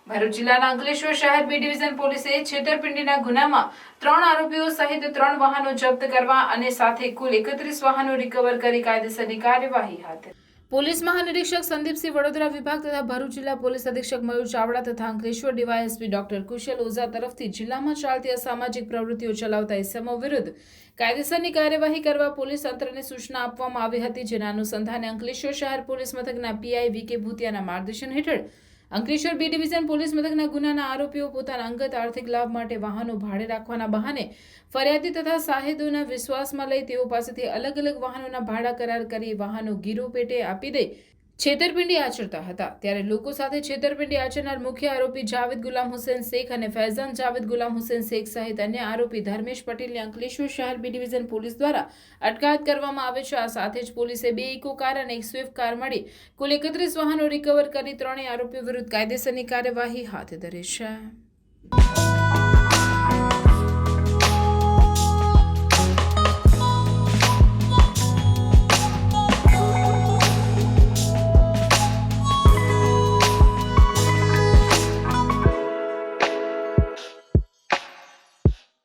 ભરૂચ જિલ્લાના અંકલેશ્વર શહેર B division પોલીસે છેતરપિંડીના ગુનામાં 3 આરોપીઓ સહિત 3 વાહનો જપ્ત કરવા અને સાથે કુલ 31 વાહનો રિકવર કરી કાયદેસરની કાર્યવાહી હાથ ધરી. પોલીસ મહાનિરીક્ષક સંદીપસિંહ વડોદરા વિભાગ તથા ભરૂચ જિલ્લા પોલીસ અધિક્ષક મયુર ચાવડા તથા અંકલેશ્વર ડીવાયએસપી ડોક્ટર કુશલ ઓઝા તરફથી જિલ્લામાં ચાલતી અસામાજિક પ્રવૃત્તિઓ ચલાવતા ઇસમો વિરુદ્ધ કાયદેસરની કાર્યવાહી કરવા પોલીસ તંત્રને સૂચના આપવામાં આવી હતી, જેના અનુસંધાને અંકલેશ્વર શહેર પોલીસ મથકના પીઆઈ વીકે ભૂતિયાના માર્ગદર્શન હેઠળ અંકલેશ્વર બી ડિવિઝન પોલીસ મથકના ગુનાના આરોપીઓ પોતાના અંગત આર્થિક લાભ માટે વાહનો ભાડે રાખવાના બહાને ફરિયાદી તથા સાહેદોના વિશ્વાસમાં લઈ તેઓ પાસેથી અલગ અલગ વાહનોના ભાડા કરાર કરી વાહનો ગીરો પેટે આપી દઈ છેતરપિંડી આચરતા હતા. ત્યારે લોકો સાથે છેતરપિંડી આચરનાર મુખ્ય આરોપી જાવેદ ગુલામ હુસેન શેખ અને ફૈઝાન જાવેદ ગુલામ હુસેન શેખ સહિત અન્ય આરોપી ધર્મેશ પટેલની અંકલેશ્વર શહેર બી ડિવિઝન પોલીસ દ્વારા અટકાયત કરવામાં આવે છે. આ સાથે જ પોલીસે 2 ઇકો કાર અને 1 સ્વિફ્ટ કાર મળી કુલ 31 વાહનો રિકવર કરી 3 આરોપીઓ વિરુદ્ધ કાયદેસરની કાર્યવાહી હાથ ધરી છે.